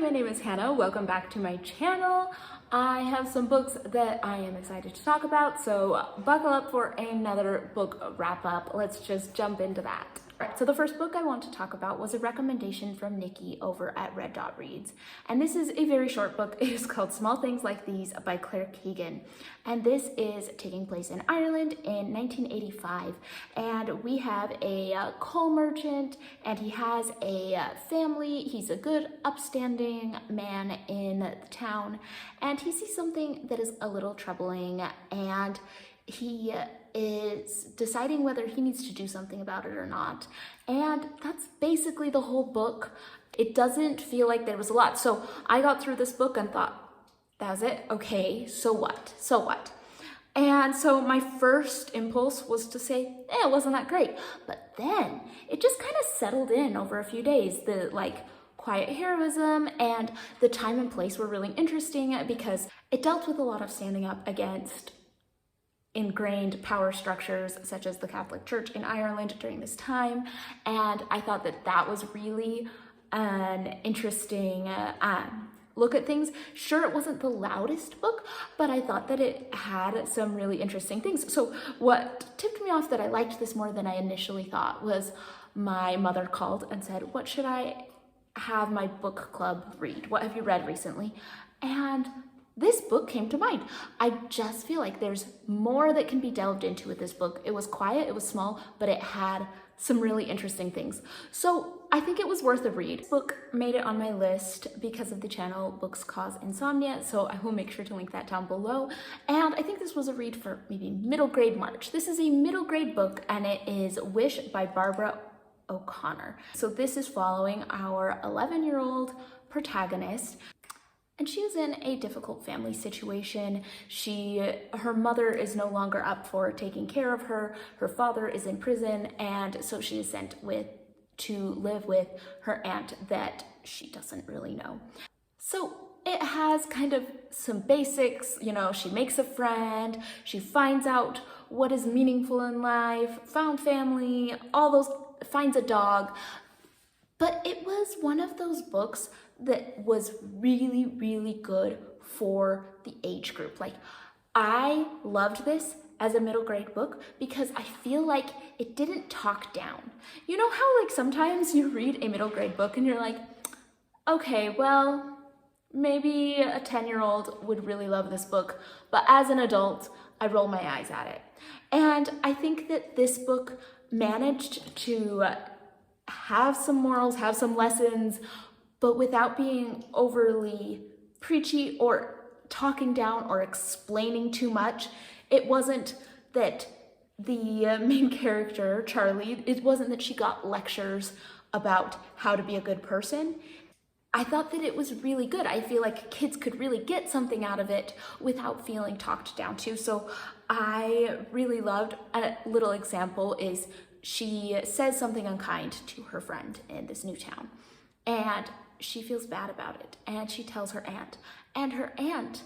my name is Hannah. Welcome back to my channel. I have some books that I am excited to talk about, so buckle up for another book wrap up. Let's just jump into that. All right, so the first book I want to talk about was a recommendation from Nikki over at Red Dot Reads. And this is a very short book. It is called Small Things Like These by Claire Keegan. And this is taking place in Ireland in 1985. And we have a coal merchant, and he has a family. He's a good, upstanding man in the town. And he sees something that is a little troubling, and he is deciding whether he needs to do something about it or not. And that's basically the whole book. It doesn't feel like there was a lot. So I got through this book and thought, that's it? Okay, so what? So what? And so my first impulse was to say, it wasn't that great. But then it just kind of settled in over a few days. The quiet heroism and the time and place were really interesting because it dealt with a lot of standing up against ingrained power structures such as the Catholic Church in Ireland during this time. And I thought that that was really an interesting look at things. Sure, it wasn't the loudest book, but I thought that it had some really interesting things. So what tipped me off that I liked this more than I initially thought was my mother called and said, what should I have my book club read? What have you read recently? And this book came to mind. I just feel like there's more that can be delved into with this book. It was quiet, it was small, but it had some really interesting things. So I think it was worth a read. This book made it on my list because of the channel Books Cause Insomnia, so I will make sure to link that down below. And I think this was a read for maybe middle grade March. This is a middle grade book, and it is Wish by Barbara O'Connor. So this is following our 11-year-old protagonist. And she is in a difficult family situation. Her mother is no longer up for taking care of her. Her father is in prison, and so she is sent to live with her aunt that she doesn't really know. So it has kind of some basics, she makes a friend, she finds out what is meaningful in life, found family, all those, finds a dog. But it was one of those books that was really, really good for the age group. I loved this as a middle grade book because I feel like it didn't talk down. You know how sometimes you read a middle grade book and you're like, okay, well, maybe a 10-year-old would really love this book, but as an adult, I roll my eyes at it. And I think that this book managed to have some morals, have some lessons, but without being overly preachy or talking down or explaining too much. It wasn't that the main character, Charlie, it wasn't that she got lectures about how to be a good person. I thought that it was really good. I feel like kids could really get something out of it without feeling talked down to. So I really loved, a little example is she says something unkind to her friend in this new town, and she feels bad about it, and she tells her aunt, and her aunt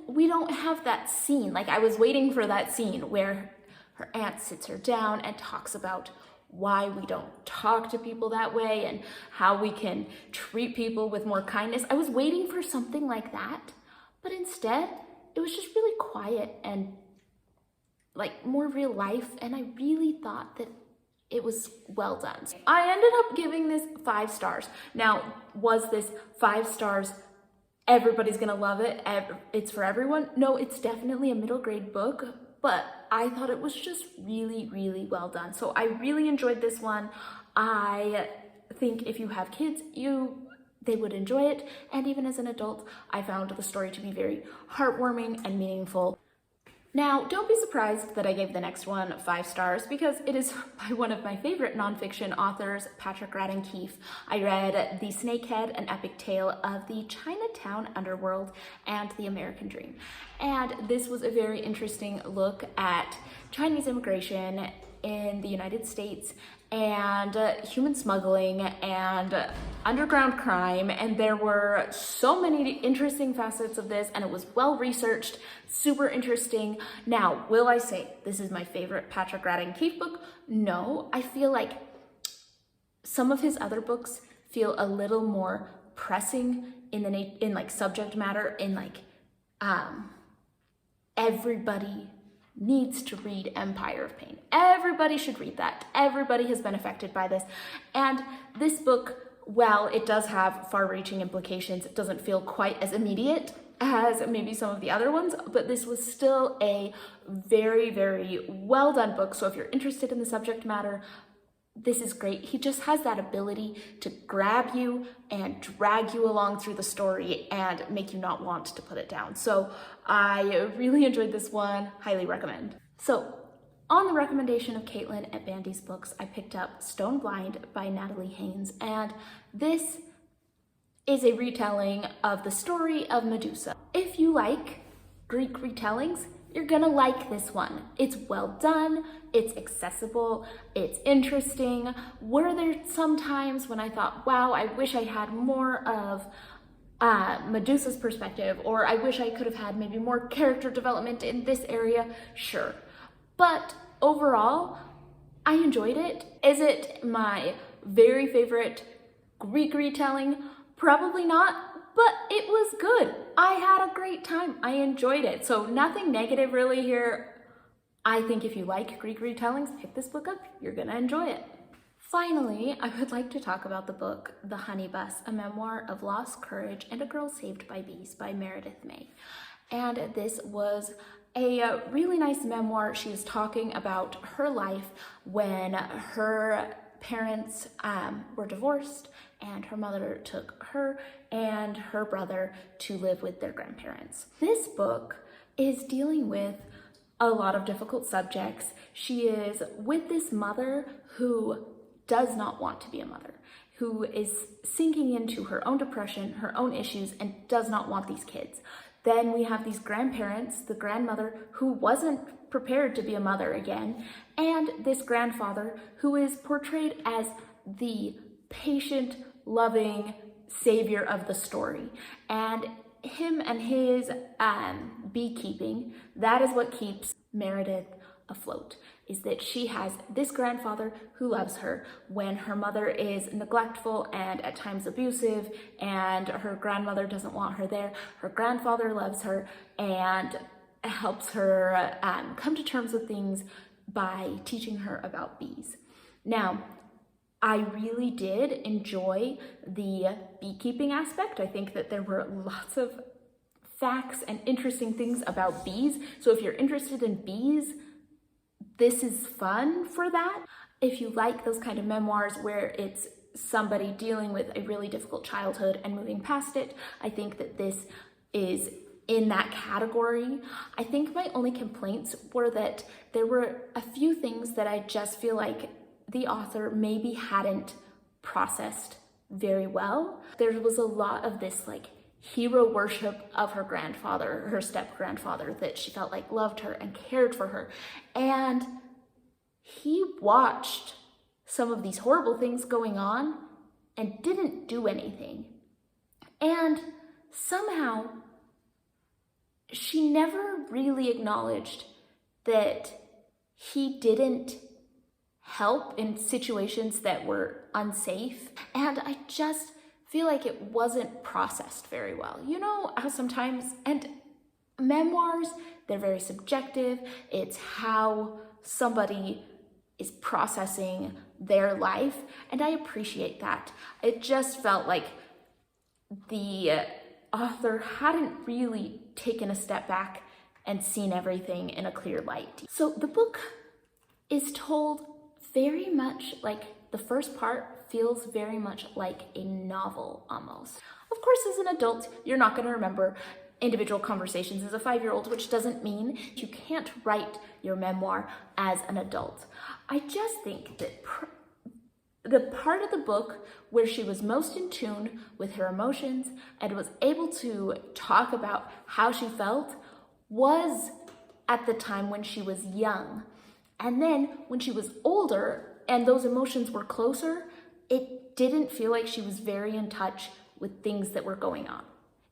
we don't have that scene. I was waiting for that scene where her aunt sits her down and talks about why we don't talk to people that way and how we can treat people with more kindness. I was waiting for something like that, but instead it was just really quiet and more real life, and I really thought that it was well done. I ended up giving this 5 stars. Now, was this 5 stars, everybody's gonna love it, it's for everyone? No, it's definitely a middle grade book, but I thought it was just really, really well done. So I really enjoyed this one. I think if you have kids, they would enjoy it. And even as an adult, I found the story to be very heartwarming and meaningful. Now, don't be surprised that I gave the next one 5 stars because it is by one of my favorite nonfiction authors, Patrick Radden Keefe. I read The Snakehead, an epic tale of the Chinatown underworld and the American dream. And this was a very interesting look at Chinese immigration in the United States and human smuggling and underground crime, and there were so many interesting facets of this, and it was well researched, super interesting. Now, will I say this is my favorite Patrick Radden Keefe book? No, I feel like some of his other books feel a little more pressing in like subject matter, in like everybody needs to read Empire of Pain. Everybody should read that. Everybody has been affected by this. And this book, while it does have far-reaching implications, it doesn't feel quite as immediate as maybe some of the other ones, but this was still a very, very well done book. So if you're interested in the subject matter, this is great. He just has that ability to grab you and drag you along through the story and make you not want to put it down. So I really enjoyed this one, highly recommend. So on the recommendation of Caitlin at Bandy's Books, I picked up Stone Blind by Natalie Haynes, and this is a retelling of the story of Medusa. If you like Greek retellings, you're gonna like this one. It's well done, it's accessible, it's interesting. Were there some times when I thought, wow, I wish I had more of Medusa's perspective, or I wish I could have had maybe more character development in this area? Sure. But overall, I enjoyed it. Is it my very favorite Greek retelling? Probably not, but it was good. I had a great time. I enjoyed it. So nothing negative really here. I think if you like Greek retellings, pick this book up. You're gonna enjoy it. Finally, I would like to talk about the book, The Honey Bus, a memoir of lost courage and a girl saved by bees by Meredith May. And this was a really nice memoir. She is talking about her life when her parents were divorced and her mother took her and her brother to live with their grandparents. This book is dealing with a lot of difficult subjects. She is with this mother who does not want to be a mother, who is sinking into her own depression, her own issues, and does not want these kids. Then we have these grandparents, the grandmother who wasn't prepared to be a mother again, and this grandfather who is portrayed as the patient, loving savior of the story. And him and his beekeeping, that is what keeps Meredith afloat, is that she has this grandfather who loves her when her mother is neglectful and at times abusive and her grandmother doesn't want her there. Her grandfather loves her and helps her come to terms with things by teaching her about bees. Now, I really did enjoy the beekeeping aspect. I think that there were lots of facts and interesting things about bees. So if you're interested in bees, this is fun for that. If you like those kind of memoirs where it's somebody dealing with a really difficult childhood and moving past it, I think that this is in that category. I think my only complaints were that there were a few things that I just feel like the author maybe hadn't processed very well. There was a lot of this like hero worship of her grandfather, her step-grandfather, that she felt like loved her and cared for her. And he watched some of these horrible things going on and didn't do anything. And somehow she never really acknowledged that he didn't help in situations that were unsafe. And I just feel like it wasn't processed very well. You know how sometimes, and memoirs, they're very subjective. It's how somebody is processing their life, and I appreciate that. It just felt like the author hadn't really taken a step back and seen everything in a clear light. So the book is told very much like, the first part feels very much like a novel almost. Of course, as an adult, you're not going to remember individual conversations as a 5-year-old, which doesn't mean you can't write your memoir as an adult. I just think that the part of the book where she was most in tune with her emotions and was able to talk about how she felt was at the time when she was young. And then when she was older and those emotions were closer, it didn't feel like she was very in touch with things that were going on,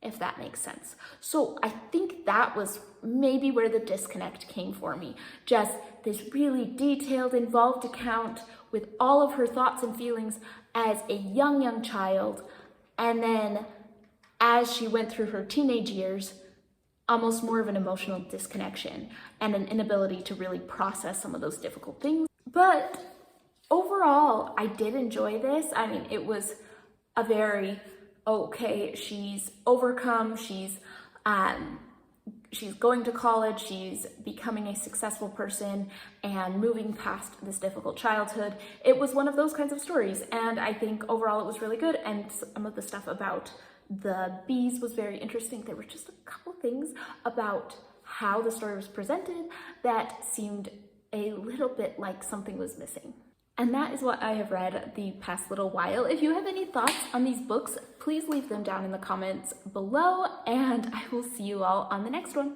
if that makes sense. So I think that was maybe where the disconnect came for me. Just this really detailed, involved account with all of her thoughts and feelings as a young child, And then as she went through her teenage years, almost more of an emotional disconnection and an inability to really process some of those difficult things. But overall, I did enjoy this. I mean, it was a very, okay, she's overcome, she's going to college, she's becoming a successful person and moving past this difficult childhood. It was one of those kinds of stories, and I think overall it was really good, and some of the stuff about the bees was very interesting. There were just a couple things about how the story was presented that seemed a little bit like something was missing. And that is what I have read the past little while. If you have any thoughts on these books, please leave them down in the comments below, and I will see you all on the next one.